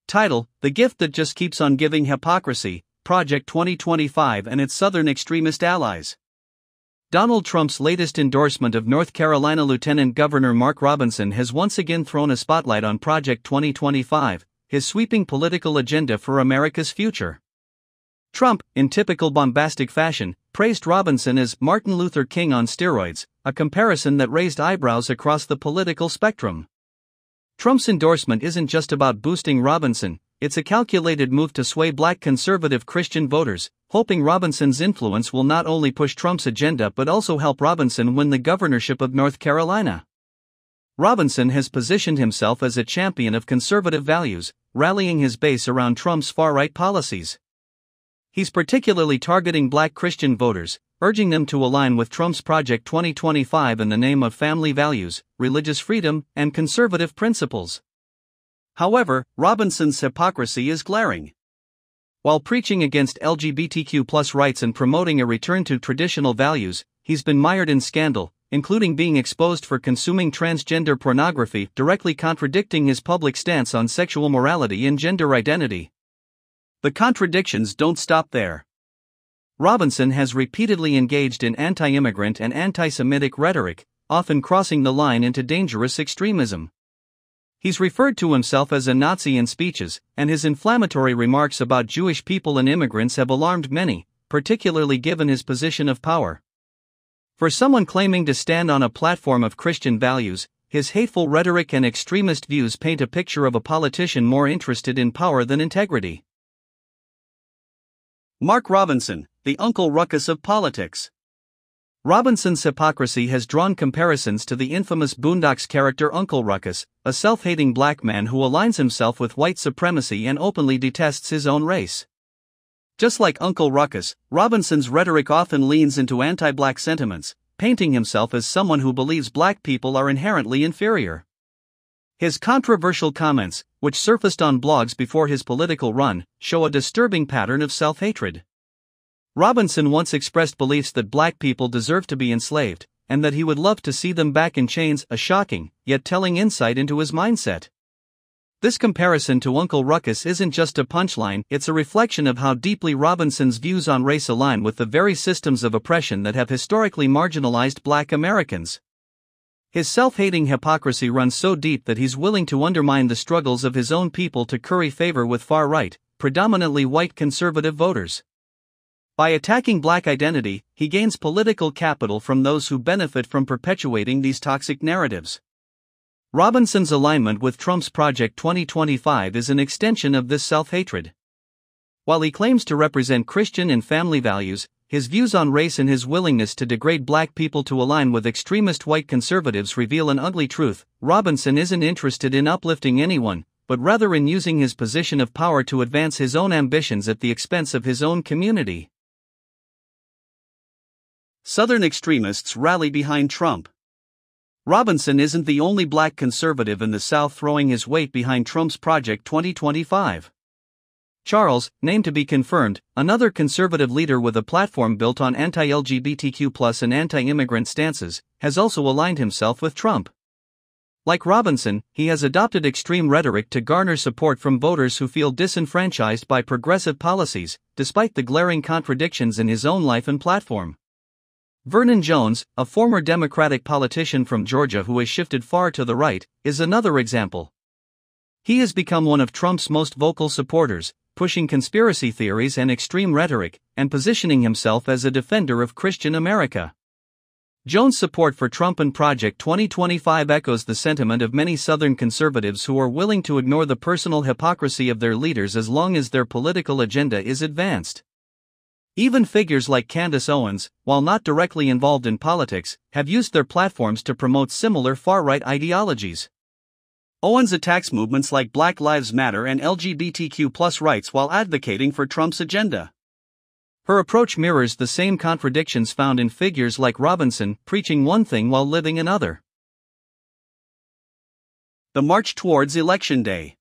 Title: The Gift That Just Keeps on Giving. Hypocrisy, Project 2025 and its Southern extremist allies. Donald Trump's latest endorsement of North Carolina Lieutenant Governor Mark Robinson has once again thrown a spotlight on Project 2025, his sweeping political agenda for America's future. Trump, in typical bombastic fashion, praised Robinson as Martin Luther King on steroids, a comparison that raised eyebrows across the political spectrum. Trump's endorsement isn't just about boosting Robinson, it's a calculated move to sway black conservative Christian voters, hoping Robinson's influence will not only push Trump's agenda but also help Robinson win the governorship of North Carolina. Robinson has positioned himself as a champion of conservative values, rallying his base around Trump's far-right policies. He's particularly targeting black Christian voters, urging them to align with Trump's Project 2025 in the name of family values, religious freedom, and conservative principles. However, Robinson's hypocrisy is glaring. While preaching against LGBTQ+ rights and promoting a return to traditional values, he's been mired in scandal, including being exposed for consuming transgender pornography, directly contradicting his public stance on sexual morality and gender identity. The contradictions don't stop there. Robinson has repeatedly engaged in anti-immigrant and anti-Semitic rhetoric, often crossing the line into dangerous extremism. He's referred to himself as a Nazi in speeches, and his inflammatory remarks about Jewish people and immigrants have alarmed many, particularly given his position of power. For someone claiming to stand on a platform of Christian values, his hateful rhetoric and extremist views paint a picture of a politician more interested in power than integrity. Mark Robinson, the Uncle Ruckus of politics. Robinson's hypocrisy has drawn comparisons to the infamous Boondocks character Uncle Ruckus, a self-hating black man who aligns himself with white supremacy and openly detests his own race. Just like Uncle Ruckus, Robinson's rhetoric often leans into anti-black sentiments, painting himself as someone who believes black people are inherently inferior. His controversial comments, which surfaced on blogs before his political run, show a disturbing pattern of self-hatred. Robinson once expressed beliefs that black people deserve to be enslaved, and that he would love to see them back in chains, a shocking, yet telling insight into his mindset. This comparison to Uncle Ruckus isn't just a punchline, it's a reflection of how deeply Robinson's views on race align with the very systems of oppression that have historically marginalized black Americans. His self-hating hypocrisy runs so deep that he's willing to undermine the struggles of his own people to curry favor with far-right, predominantly white conservative voters. By attacking black identity, he gains political capital from those who benefit from perpetuating these toxic narratives. Robinson's alignment with Trump's Project 2025 is an extension of this self-hatred. While he claims to represent Christian and family values, his views on race and his willingness to degrade black people to align with extremist white conservatives reveal an ugly truth. Robinson isn't interested in uplifting anyone, but rather in using his position of power to advance his own ambitions at the expense of his own community. Southern extremists rally behind Trump. Robinson isn't the only black conservative in the South throwing his weight behind Trump's Project 2025. Charles, named to be confirmed, another conservative leader with a platform built on anti-LGBTQ+ and anti-immigrant stances, has also aligned himself with Trump. Like Robinson, he has adopted extreme rhetoric to garner support from voters who feel disenfranchised by progressive policies, despite the glaring contradictions in his own life and platform. Vernon Jones, a former Democratic politician from Georgia who has shifted far to the right, is another example. He has become one of Trump's most vocal supporters, pushing conspiracy theories and extreme rhetoric, and positioning himself as a defender of Christian America. Jones' support for Trump and Project 2025 echoes the sentiment of many Southern conservatives who are willing to ignore the personal hypocrisy of their leaders as long as their political agenda is advanced. Even figures like Candace Owens, while not directly involved in politics, have used their platforms to promote similar far-right ideologies. Owens attacks movements like Black Lives Matter and LGBTQ+ rights while advocating for Trump's agenda. Her approach mirrors the same contradictions found in figures like Robinson, preaching one thing while living another. The march towards Election Day.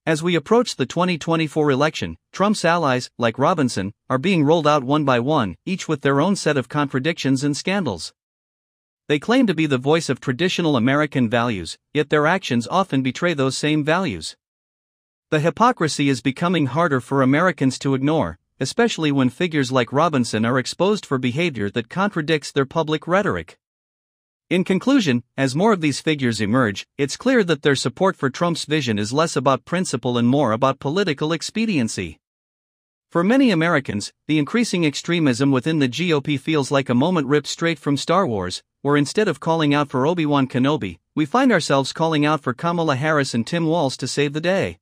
As we approach the 2024 election, Trump's allies, like Robinson, are being rolled out one by one, each with their own set of contradictions and scandals. They claim to be the voice of traditional American values, yet their actions often betray those same values. The hypocrisy is becoming harder for Americans to ignore, especially when figures like Robinson are exposed for behavior that contradicts their public rhetoric. In conclusion, as more of these figures emerge, it's clear that their support for Trump's vision is less about principle and more about political expediency. For many Americans, the increasing extremism within the GOP feels like a moment ripped straight from Star Wars, where instead of calling out for Obi-Wan Kenobi, we find ourselves calling out for Kamala Harris and Tim Walz to save the day.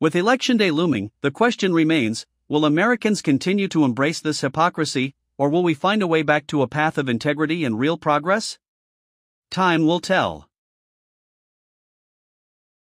With Election Day looming, the question remains, will Americans continue to embrace this hypocrisy, or will we find a way back to a path of integrity and real progress? Time will tell.